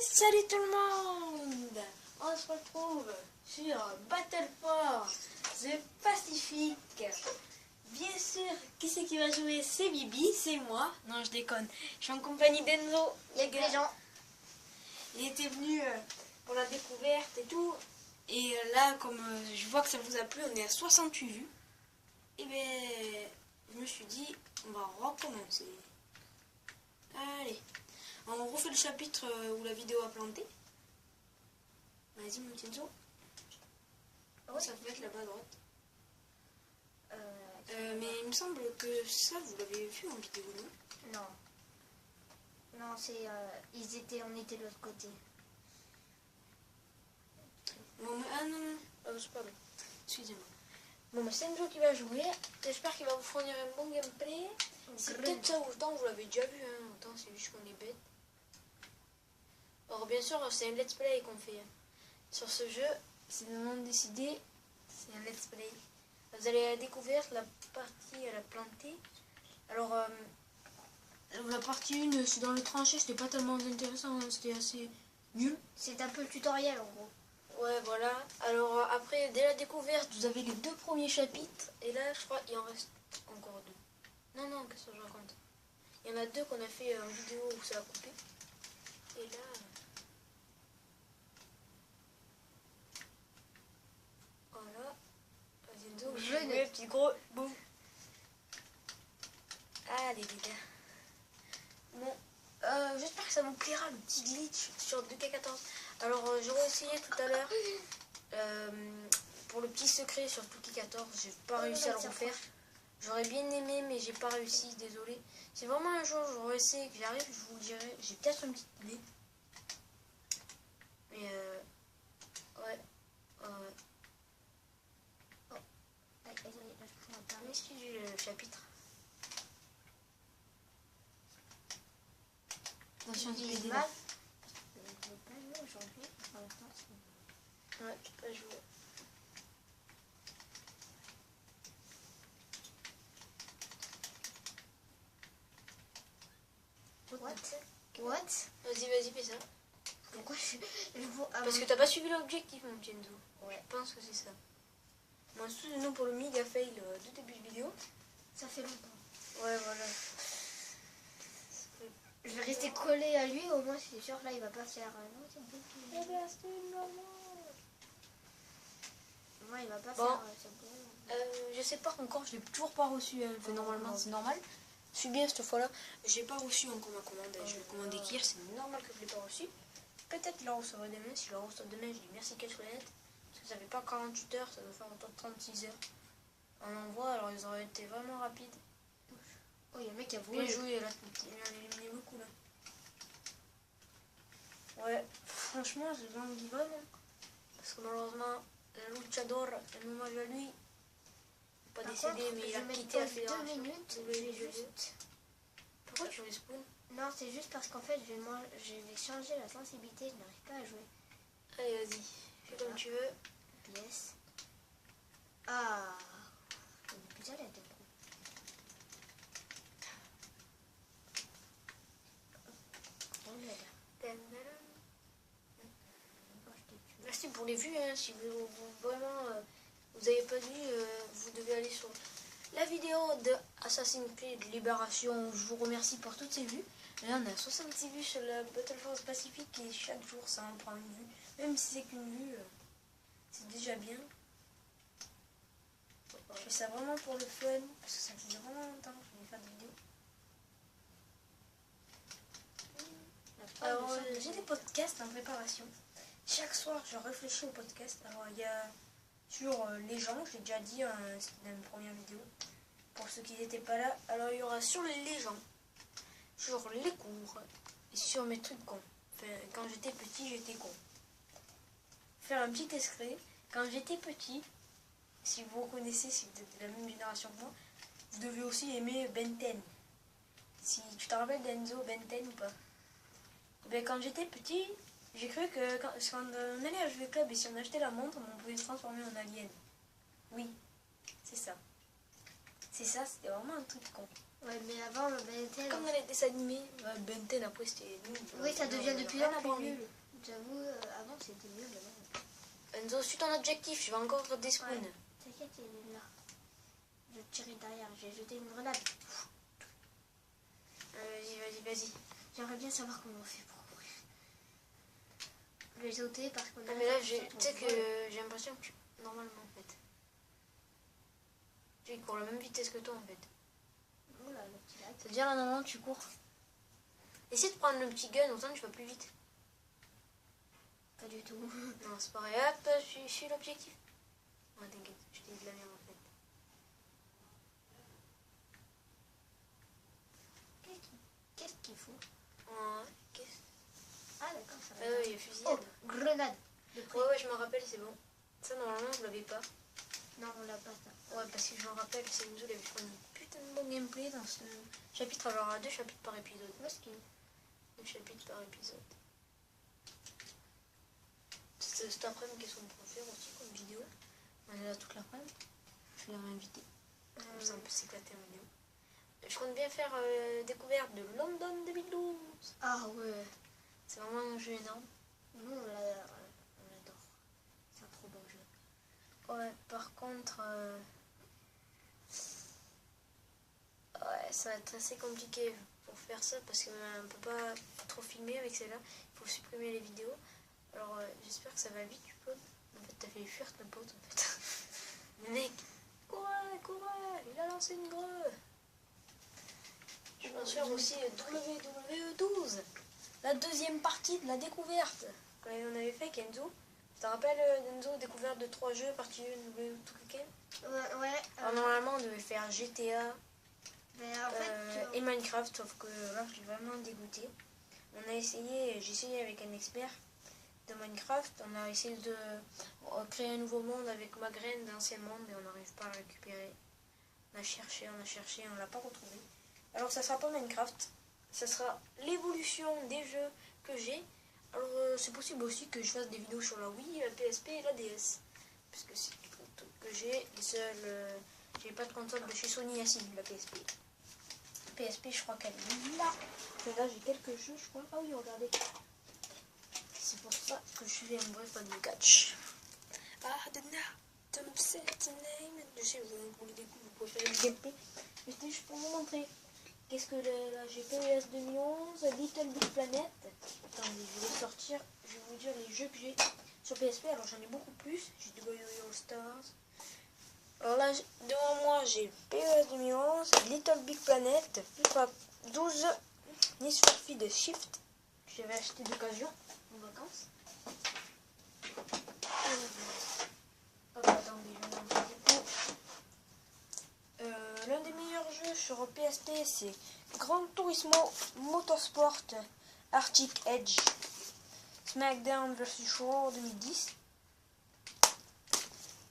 Salut tout le monde! On se retrouve sur Battle for the Pacific. Bien sûr, qui c'est qui va jouer? C'est Bibi, c'est moi. Non, je déconne. Je suis en compagnie d'Enzo. Il y a que des gens. Il était venu pour la découverte et tout. Et là, comme je vois que ça vous a plu, on est à 68 vues. Et ben, je me suis dit, on va recommencer. Allez, on refait le chapitre où la vidéo a planté. Vas-y, mon Enzo. Oui. Ça peut être là-bas à droite. Mais il me semble que ça, vous l'avez vu en vidéo, non? Non. Non, c'est on était de l'autre côté. Bon, mais, ah non, c'est pas bon. Excusez-moi. Bon, mais c'est Enzo qui va jouer. J'espère qu'il va vous fournir un bon gameplay. C'est peut-être ça, autant vous l'avez déjà vu, hein. Autant c'est juste qu'on est bête. Alors, bien sûr, c'est un let's play qu'on fait sur ce jeu. C'est le moment de décider. C'est un let's play. Vous allez à la découverte, la partie à la plantée. Alors, la partie 1, c'est dans le tranché, c'était pas tellement intéressant, hein, c'était assez nul. C'est un peu le tutoriel en gros. Ouais, voilà. Alors, après, dès la découverte, vous avez les 2 premiers chapitres. Et là, je crois qu'il en reste encore 2. Non, qu'est-ce que je raconte? Il y en a 2 qu'on a fait en vidéo où ça a coupé. Et là... Voilà. Vas-y, Enzo, je vais petit gros. Boum. Allez, les gars. Bon, j'espère que ça vous plaira, le petit glitch sur 2K14. Alors, j'aurais essayé tout à l'heure pour le petit secret sur 2K14. J'ai pas réussi à le refaire. J'aurais bien aimé, mais j'ai pas réussi, désolé. C'est vraiment un jour, j'aurais essayé que j'arrive, je vous le dirai. J'ai peut-être une petite idée. Mais, ouais. Excusez le chapitre. Attention, tu J'ai peux mal. là. Je ne vais pas jouer aujourd'hui. Pour l'instant, Ouais, tu peux jouer. What? Vas-y, fais ça. Pourquoi je vois Parce que t'as pas suivi l'objectif, mon petit Enzo. Ouais. Je pense que c'est ça. Moi, excusez-nous pour le méga fail de début de vidéo. Ça fait longtemps. Ouais, voilà. Je vais rester collé à lui, au moins c'est sûr, là il va pas faire... non, c'est bon. Moi il va pas Bon. faire... c'est bon. Je sais pas encore, je l'ai toujours pas reçu. Hein. Enfin, normalement, c'est normal. Je suis bien cette fois-là. J'ai pas reçu encore ma commande. Je vais commander Kier, c'est normal que je l'ai pas reçu. Peut-être qu'il la recevra demain. Si je la reçois demain, je dis merci Catchplanète. Parce que ça fait pas 48 heures, ça doit faire autour de 36 heures. On envoie, alors ils auraient été vraiment rapides. Oh, il y a un mec qui a Bien volé. joué, là, il en a éliminé beaucoup, là. Ouais, franchement, j'ai bien give up. Parce que malheureusement, le luchador, un hommage à lui, pas Par décédé, contre, mais il je a vais quitté la mettre fédération. 2 minutes, je vais juste... Pourquoi tu respawn? Non, c'est juste parce qu'en fait, je vais changer la sensibilité, je n'arrive pas à jouer. Allez, vas-y, fais comme tu veux. Pièce. Ah, on est plus à l'aide. Merci pour les vues, hein. Si vraiment vous n'avez pas vu, vous devez aller sur la vidéo de Assassin's Creed Libération. Je vous remercie pour toutes ces vues. Là, on a 66 vues sur la Battle Force Pacifique et chaque jour ça en prend une vue. Même si c'est qu'une vue, c'est déjà bien. Je fais ça vraiment pour le fun, parce que ça faisait vraiment longtemps que je voulais faire des vidéos. Alors, j'ai des podcasts en préparation. Chaque soir, je réfléchis au podcast. Alors, il y a sur les gens, je l'ai déjà dit dans une première vidéo, pour ceux qui n'étaient pas là. Alors, il y aura sur les gens, sur les cours, et sur mes trucs cons. Enfin, quand j'étais petit, j'étais con. Faire un petit extrait. Quand j'étais petit, si vous reconnaissez, si vous êtes de la même génération que moi, vous devez aussi aimer Ben 10. Si tu te rappelles d'Enzo Ben 10 ou pas? Ben, quand j'étais petit, j'ai cru que quand on allait à jouer club et si on achetait la montre, on pouvait se transformer en alien. Oui, c'est ça. C'est ça, c'était vraiment un truc con. Ouais, mais avant, le Ben 10... Comme dans les dessins animés, Ben 10 après c'était nul. Oui, ça devient de plus rien en à plus branler. nul. J'avoue, avant c'était mieux, mais bon. Enzo, suis ton objectif, je vais encore des spoons. Ouais. T'inquiète, il est là. Je vais tirer derrière, j'ai jeté une grenade. Vas-y. J'aimerais bien savoir comment on fait pour courir. Je vais sauter parce qu'on a... Ah, mais là, tu sais que j'ai l'impression que normalement en fait. Tu cours à la même vitesse que toi en fait. Oula, le petit lac. C'est-à-dire là normalement tu cours. Essaye de prendre le petit gun, autant tu vas plus vite. Pas du tout. Non, c'est pareil. Hop, je suis l'objectif. Ouais, t'inquiète, je t'ai dit de la merde en fait. Qu'est-ce qu'il faut? Qu'est-ce... Ah d'accord, ça va. Ah oui, il y a fusillade. Oh, grenade. Ouais, je me rappelle, c'est bon. Ça, normalement, je l'avais pas. Non, on l'a pas ça. Ouais, parce que je me rappelle, c'est Enzo, il avait fait une putain de bon gameplay dans ce chapitre. Alors, à 2 chapitres par épisode. Où est-ce qu'il est? 2 chapitres par épisode. C'est cet après-midi qu'est-ce qu'on peut faire aussi comme vidéo. On est là toute l'après-midi. Je vais l'inviter. Comme ça, on peut s'éclater en vidéo. Je compte bien faire découverte de London 2012. Ah ouais. C'est vraiment un jeu énorme. Nous, on l'adore. C'est un trop bon jeu. Ouais, par contre, ouais, ça va être assez compliqué pour faire ça parce qu'on ne peut pas trop filmer avec celle-là. Il faut supprimer les vidéos. Alors, j'espère que ça va vite, tu peux. En fait, t'as fait fuir ton pote, en fait. Le mec, courez, il a lancé une greu. Je pense faire aussi WWE12. La deuxième partie de la découverte. Quand on avait fait Kenzo. Tu te rappelles, Enzo, découverte de 3 jeux, partie 1, tout cliqué. Ouais. Alors, normalement, on devait faire GTA Mais en fait, et Minecraft, sauf que là, je suis vraiment dégoûté. On a essayé, j'ai essayé avec un expert de Minecraft. On a essayé de créer un nouveau monde avec ma graine d'ancien monde, mais on n'arrive pas à le récupérer. On a cherché, on l'a pas retrouvé. Alors, ça sera pas Minecraft, ça sera l'évolution des jeux que j'ai. Alors, c'est possible aussi que je fasse des vidéos sur la Wii, la PSP et la DS. Parce que c'est tout que j'ai. Les seuls. J'ai pas de console de chez Sony, assis, la PSP. La PSP, je crois qu'elle est là. Là, j'ai quelques jeux, je crois. Ah oui, regardez. C'est pour ça que je suis un vrai fan de catch. Ah, the Tom set name. Je sais, vous pouvez faire du gameplay. Mais c'était juste pour vous montrer. Qu'est-ce que là, j'ai PES 2011, Little Big Planet. Attendez, je vais sortir, je vais vous dire les jeux que j'ai sur PSP. Alors j'en ai beaucoup plus. J'ai The Boy All Stars. Alors là, devant moi, j'ai PES 2011, Little Big Planet, FIFA 12, Need for Speed Shift, que j'avais acheté d'occasion en vacances. Hop, attendez, je vais vous montrer beaucoup. L'un des meilleurs jeux sur PSP, c'est Gran Turismo Motorsport Arctic Edge SmackDown vs Raw 2010,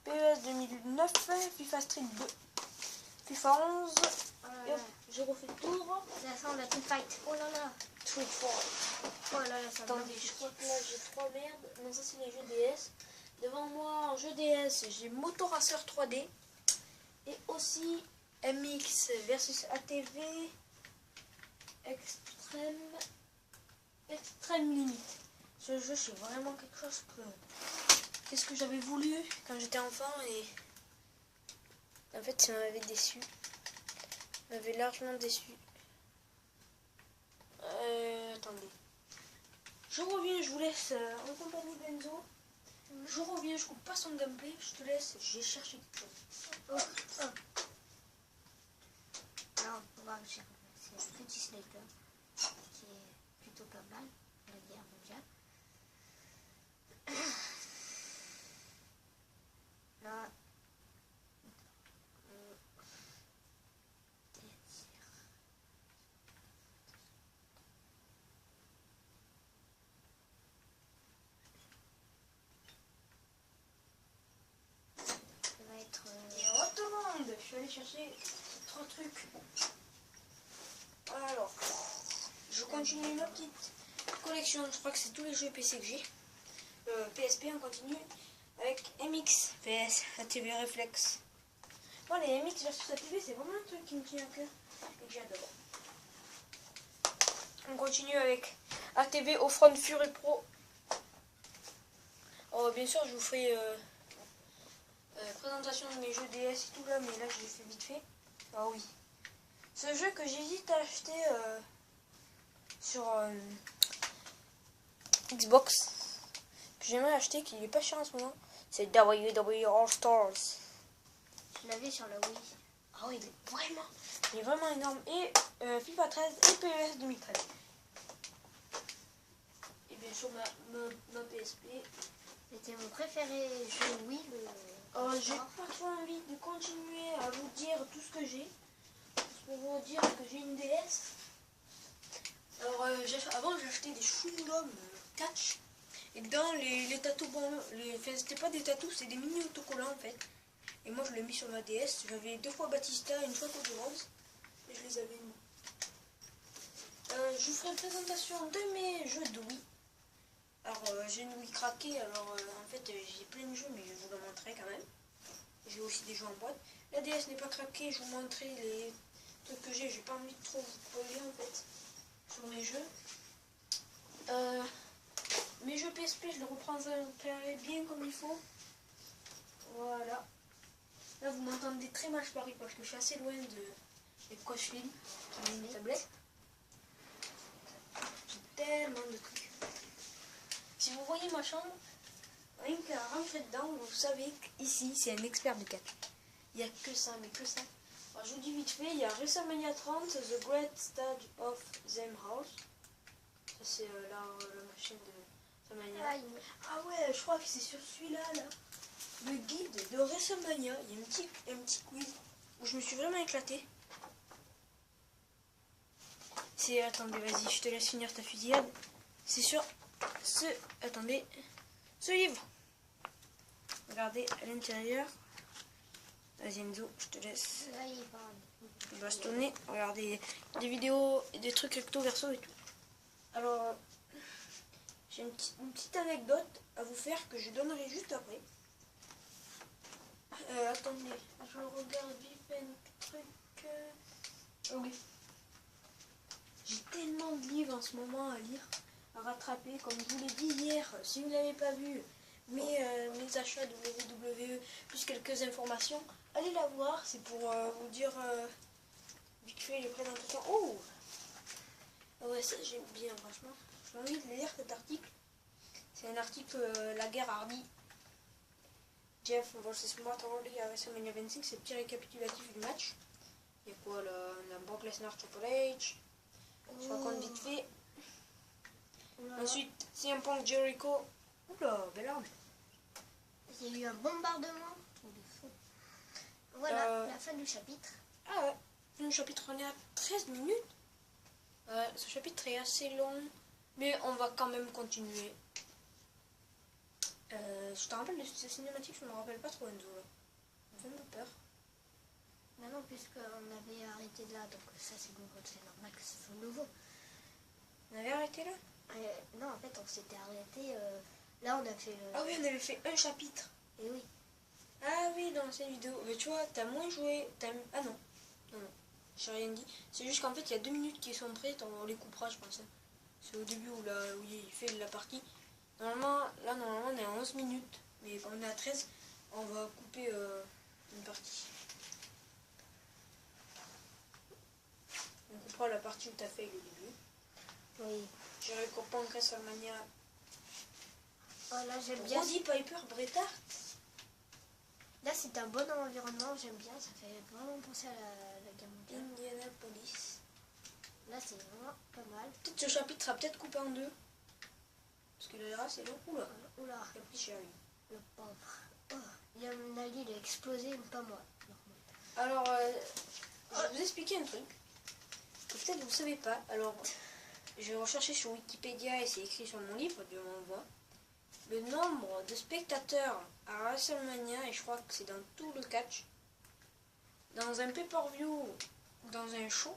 PES 2009, FIFA Street 2, FIFA 11, et hop, j'ai refait le tour. ça sent la team fight. Oh là là. Street Fight. Oh là là, ça me Attendez, je crois que là j'ai 3 merdes. Non, ça c'est les jeux DS. Devant moi, en jeu DS, j'ai Motoracer 3D et aussi MX versus ATV Extrême Limite. Ce jeu, c'est vraiment quelque chose que... Qu'est-ce que j'avais voulu quand j'étais enfant et... En fait, ça m'avait déçu. Ça m'avait largement déçu. Attendez. Je reviens, je vous laisse en compagnie d'Enzo. Je reviens, je coupe pas son gameplay, je te laisse, j'ai cherché quelque chose. Alors, on va c'est un petit sniper qui est plutôt pas mal pour la guerre mondiale. Là, ça va être... Et on retourne, je suis allée chercher 3 trucs. Alors, je continue ma petite collection, je crois que c'est tous les jeux PC que j'ai. PSP, on continue avec MX, PS, ATV Reflex, Moi, les MX versus ATV, c'est vraiment un truc qui me tient à cœur et que j'adore. On continue avec ATV au Front Fury Pro. Oh, bien sûr, je vous ferai présentation de mes jeux DS et tout là, mais là, je l'ai fait vite fait. Ah oui. Ce jeu que j'hésite à acheter sur Xbox, que j'aimerais acheter, qui n'est pas cher en ce moment, c'est WWE All Stars. Je l'avais sur la Wii. Ah oui, il est vraiment énorme. Et FIFA 13 et PES 2013. Et bien sûr ma PSP. C'était mon préféré jeu Wii. J'ai pas trop envie de continuer à vous dire tout ce que j'ai. Pour vous dire que j'ai une DS. Alors avant j'achetais des chewing-gums catch. Et que dans les tatous, enfin c'était pas des tatous, c'est des mini autocollants en fait. Et moi je l'ai mis sur ma DS. J'avais 2 fois Batista et une fois Cody Rhodes. Et je les avais mis. Je vous ferai une présentation de mes jeux de Wii. Alors j'ai une Wii craquée, alors en fait j'ai plein de jeux mais je vous le montrerai quand même. J'ai aussi des jeux en boîte. La DS n'est pas craquée, je vous montrerai les trucs que j'ai pas envie de trop vous spoiler en fait sur mes jeux. Mes jeux PSP je les reprendrai bien comme il faut. Voilà. Là vous m'entendez très mal je parie parce que je suis assez loin des coches-films qui ont une tablette. J'ai tellement de trucs. Si vous voyez ma chambre, rien qu'à rentrer dedans, vous savez qu'ici c'est un expert de catch. Il n'y a que ça, mais que ça. Alors, je vous dis vite fait, il y a WrestleMania 30, The Great Stage of Them House. Ça c'est la machine de WrestleMania. Ah ouais, je crois que c'est sur celui-là, là. Le guide de WrestleMania. Il y a un petit quiz où je me suis vraiment éclaté. C'est... Attendez, vas-y, je te laisse finir ta fusillade. C'est sur Attendez. Ce livre. Regardez à l'intérieur. Vas-y Enzo, je te laisse. Là, il parle. Il va se tourner. Regardez des vidéos et des trucs recto verso et tout. Alors, j'ai une petite anecdote à vous faire que je donnerai juste après. Attendez, je regarde vite un truc. Oui. J'ai tellement de livres en ce moment à lire, à rattraper. Comme je vous l'ai dit hier, si vous ne l'avez pas vu, mes achats WWE, plus quelques informations, allez la voir. C'est pour vous dire vite fait les présentations. Oh ouais, ça j'aime bien, franchement. J'ai envie de lire cet article. C'est un article La guerre Hardy. Jeff versus Matt Hardy à WrestleMania 25, c'est le petit récapitulatif du match. Il y a quoi là, la Brock Lesnar Triple H. Je raconte vite fait. Ensuite, CM Punk Jericho. Oula, belle arme. Il y a eu un bombardement de fou. Voilà, la fin du chapitre. Ah ouais, le chapitre on est à 13 minutes. Ce chapitre est assez long, mais on va quand même continuer. Je te rappelle de cette cinématique, je me rappelle pas trop Enzo. Ça me fait un peu peur. Maintenant, puisqu'on avait arrêté de là, donc ça c'est normal que ce soit nouveau. On avait arrêté là? Non, en fait, on s'était arrêté. Là, on a fait. Ah oui, on avait fait un chapitre. Et oui. Ah oui, dans cette vidéo. Mais tu vois, t'as moins joué. Ah non. Non, non. J'ai rien dit. C'est juste qu'en fait, il y a 2 minutes qui sont prêtes. On les coupera, je pense. C'est au début où il fait la partie. Normalement, on est à 11 minutes. Mais quand on est à 13, on va couper une partie. On coupera la partie où t'as fait le début. Oui. Jericho Punk WrestleMania. Oh là, j'aime bien. Roddy Piper Bret Hart. Là, c'est un bon environnement, j'aime bien. Ça fait vraiment penser à la guerre mondiale. Indianapolis. Là, c'est vraiment pas mal. Peut-être ce chapitre sera peut-être coupé en 2. Parce que là, c'est long. Oula. Oula. Le petit chéri. Le pauvre. Oh, Ali, il a explosé, mais pas moi. Alors, je vais vous expliquer un truc que peut-être vous ne savez pas. Alors, je vais rechercher sur Wikipédia et c'est écrit sur mon livre de l'envoi. Le nombre de spectateurs à WrestleMania, et je crois que c'est dans tout le catch, dans un pay-per-view, dans un show.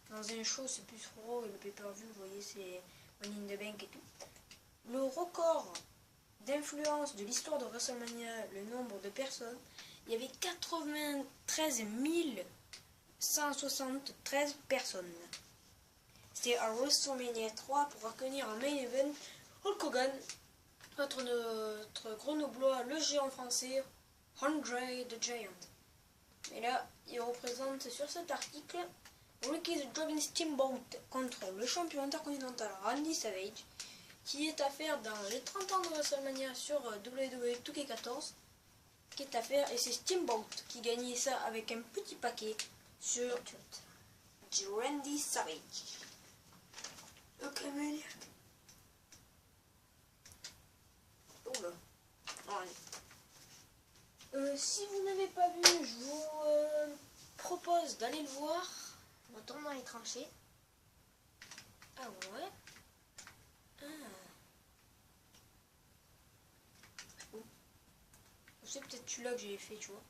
Dans un show, c'est plus Raw et le pay-per-view, vous voyez, c'est Money in the Bank et tout. Le record d'influence de l'histoire de WrestleMania, le nombre de personnes, il y avait 93 173 personnes. C'était à WrestleMania 3 pour accueillir un main event Hulk Hogan contre notre grenoblois, le géant français, Andre the Giant. Et là, il représente sur cet article Ricky the Dragon Steamboat contre le champion intercontinental Randy Savage, qui est à faire dans les 30 ans de WrestleMania sur WWE 2K14, qui est à faire, et c'est Steamboat qui gagnait ça avec un petit paquet sur Randy Savage. Ok, maniaque. Oh là. Allez. Si vous n'avez pas vu, je vous propose d'aller le voir. Retourne dans les tranchées. Ah ouais. Ah. Oh. C'est peut-être celui-là que j'ai fait, tu vois.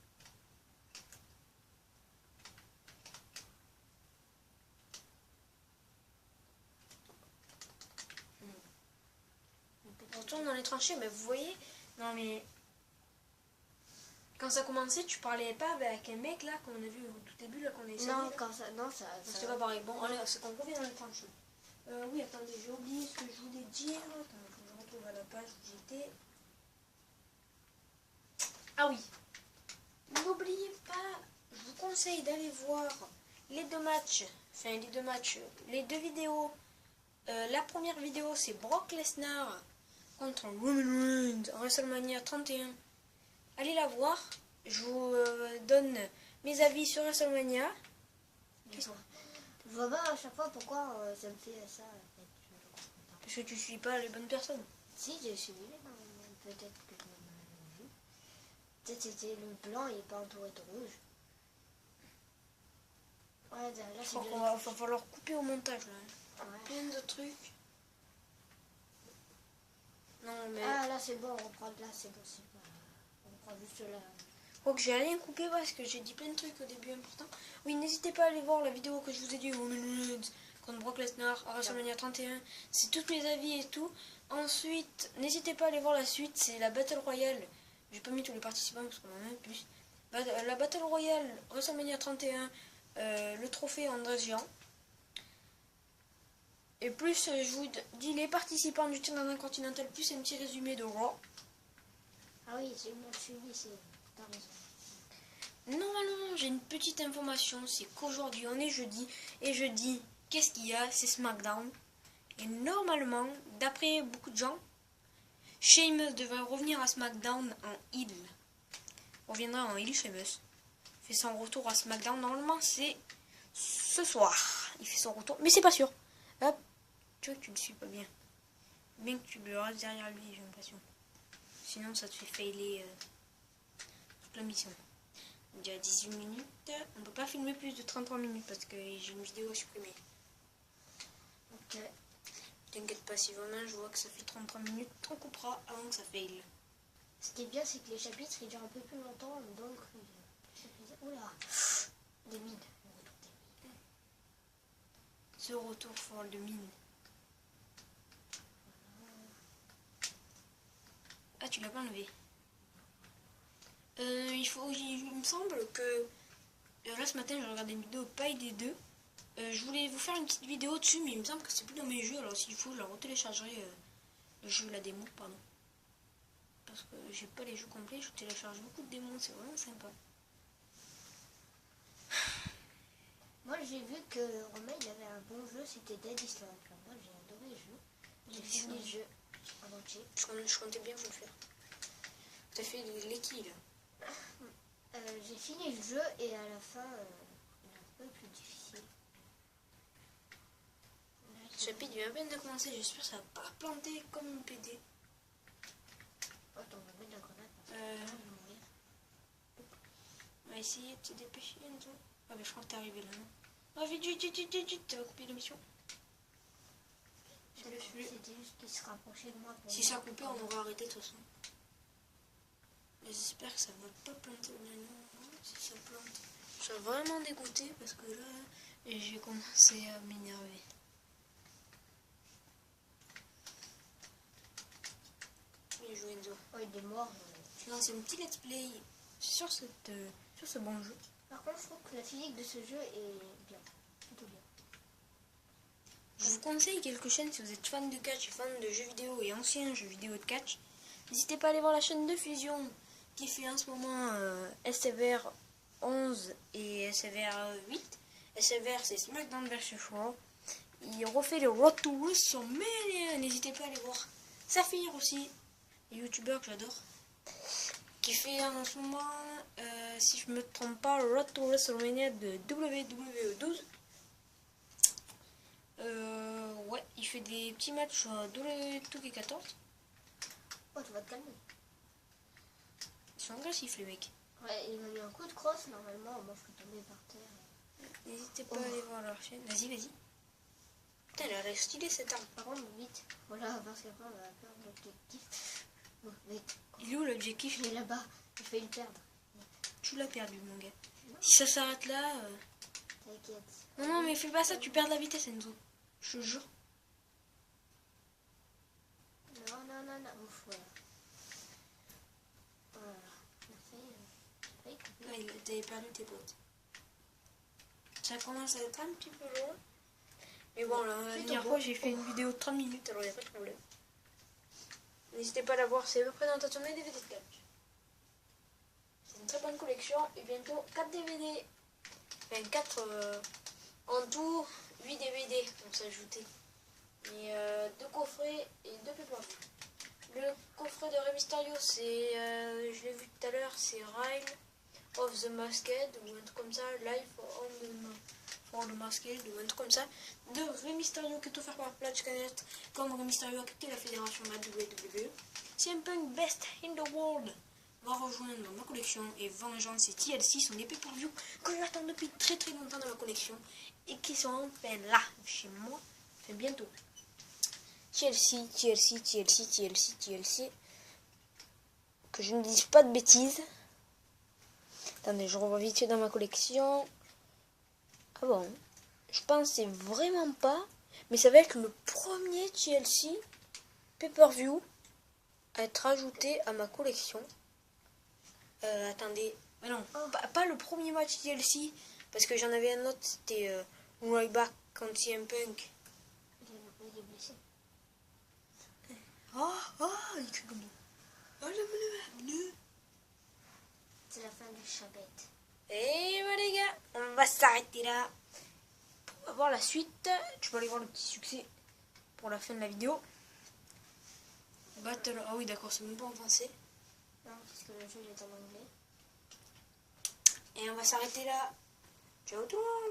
On retourne dans les tranchées, mais vous voyez. Non mais. Quand ça commençait, tu parlais pas avec un mec là qu'on a vu au tout début là qu'on a essayé. Non, quand ça. Non, ça. C'était pas pareil. Bon, allez, c'est qu'on revient dans les tranchées. Oui, attendez, j'ai oublié ce que je voulais dire. Attends, faut que je retrouve à la page où j'étais. Ah oui. N'oubliez pas, je vous conseille d'aller voir les deux matchs. Enfin, les deux vidéos. La première vidéo, c'est Brock Lesnar contre Roman Reigns en WrestleMania 31. Allez la voir. Je vous donne mes avis sur WrestleMania. Je vois pas à chaque fois pourquoi ça me fait ça. Parce que tu suis pas les bonnes personnes. Si, j'ai suivi les noms, peut-être que je m'en vu. Peut-être c'était le blanc et pas entouré de rouge. Ouais, là Je c'est crois bien. qu'on va falloir couper au montage là. Ouais. Plein de trucs. Non mais. Ah là c'est bon, on reprend là, c'est bon, c'est bon. On reprend juste là. Je crois que j'ai rien coupé parce que j'ai dit plein de trucs au début importants. Oui, n'hésitez pas à aller voir la vidéo que je vous ai dit, Roman Reigns contre Brock Lesnar à WrestleMania 31. C'est tous mes avis et tout. Ensuite, n'hésitez pas à aller voir la suite, c'est la Battle Royale. J'ai pas mis tous les participants parce qu'on en a plus. La Battle Royale, WrestleMania 31, le trophée André Géant. Et plus, je vous dis les participants du titre intercontinental, plus un petit résumé de Raw. Ah oui, c'est mon suivi, c'est. T'as raison. Normalement, j'ai une petite information, c'est qu'aujourd'hui on est jeudi, et jeudi, qu'est-ce qu'il y a? C'est SmackDown. Et normalement, d'après beaucoup de gens, Sheamus devrait revenir à SmackDown en heel. Reviendra en heel, Sheamus. Fait son retour à SmackDown, normalement c'est ce soir. Il fait son retour, mais c'est pas sûr. Hop, tu vois que tu le suis pas bien. Bien que tu le restes derrière lui, j'ai l'impression. Sinon ça te fait failer toute la mission. Il y a 18 minutes. On peut pas filmer plus de 33 minutes parce que j'ai une vidéo à supprimer. Ok. T'inquiète pas, si vraiment je vois que ça fait 33 minutes, on coupera avant que ça faille. Ce qui est bien, c'est que les chapitres ils durent un peu plus longtemps, donc. Oula! Des mines. Ce retour fort de mine. Ah, tu l'as pas enlevé. Il me semble que là ce matin j'ai regardé une vidéo paille des deux. Je voulais vous faire une petite vidéo dessus, mais il me semble que c'est plus dans mes jeux. Alors s'il faut, je la retéléchargerai. Le jeu, la démo, pardon. Parce que j'ai pas les jeux complets, je télécharge beaucoup de démos, c'est vraiment sympa. Moi j'ai vu que Romain il avait un bon jeu, c'était Dead Island. Moi j'ai adoré le jeu. J'ai fini le jeu en entier. Je comptais bien vous le faire. T'as fait de l'équipe là. J'ai fini le jeu et à la fin, il est un peu plus difficile. Ce chapitre vient à peine de commencer, j'espère que ça va pas planter comme une PD. Attends, on va mettre la grenade parce que je vais mourir. On va essayer de se dépêcher, Enzo. Ah mais je crois que t'es arrivé là, non? Ah vite, vite, tu vas couper l'émission. C'était juste qu'il se rapprochait de moi. Si ça a coupé, on aura arrêté de toute façon. Mais j'espère que ça va pas planter. Si ça plante, je suis vraiment dégoûté parce que là, j'ai commencé à m'énerver. Bien joué, Enzo. Oh, il est mort. Je lance un petit let's play sur ce bon jeu. Par contre, je trouve que la physique de ce jeu est bien. Plutôt bien. Je vous conseille quelques chaînes si vous êtes fan de catch, fan de jeux vidéo et anciens jeux vidéo de catch. N'hésitez pas à aller voir la chaîne de Fusion qui fait en ce moment SFR 11 et SFR 8. SFR c'est SmackDown vs Raw. Il refait les Road to WrestleMania. N'hésitez pas à aller voir. Saphir aussi, un youtubeur que j'adore, qui fait en ce moment, si je me trompe pas, Road to WrestleMania de WWE 12. Ouais, il fait des petits matchs sur WWE 14. Oh, tu vas te calmer. Ils sont agressifs les mecs. Ouais, il m'a mis un coup de crosse, normalement, moi je peux tomber par terre. N'hésitez pas à aller voir leur chaîne. Vas-y, vas-y. Putain, elle a l'air stylée cette arme. Par contre, vite. Voilà, parce qu'après on va perdre l'objectif. Bon, mec. Il est où l'objectif? Il est là-bas. J'ai failli le perdre. Tu l'as perdu, mon gars. Si ça s'arrête là... T'inquiète. Non, non, mais fais pas ça, tu perds la vitesse, Enzo. Je te jure. Non, non, non, non. Ouf, voilà. Voilà. On a fait, Ouais, t'avais perdu tes potes. Ça commence à être un petit peu long. Mais bon, la dernière fois, j'ai fait une vidéo de 30 minutes, alors il n'y a pas de problème. N'hésitez pas à la voir, c'est la présentation des DVD de catch. C'est une très bonne collection et bientôt 4 DVD. Enfin 4 en tout, 8 DVD vont s'ajouter. Et 2 coffrets et 2 pépins. Le coffret de Rey Mysterio, c'est, je l'ai vu tout à l'heure, c'est Rime of the Masked ou un truc comme ça, Life for the Masked ou un truc comme ça, de Rey Mysterio qui est offert par Platch Canet, comme Rey Mysterio a quitté la fédération de la WWE. CM Punk Best in the World va rejoindre ma collection et Vengeance et TLC sont des pay-per-view que j'attends depuis très longtemps dans ma collection et qui sont enfin là chez moi, enfin bientôt. TLC, que je ne dise pas de bêtises. Attendez, je revois vite fait dans ma collection. Ah bon, je pensais vraiment pas, mais ça va être le premier TLC pay-per-view à être ajouté à ma collection. Attendez, mais non, pas le premier match TLC, parce que j'en avais un autre, c'était Ryback contre CM Punk. il est blessé. Il crie comme nous. C'est la fin du chabette. Et voilà les gars, on va s'arrêter là. Pour voir la suite, tu peux aller voir le petit succès pour la fin de la vidéo. Battle, ah oui d'accord, c'est même pas en français. Non, parce que le jeu il est en anglais. Et on va s'arrêter là. Ciao tout le monde.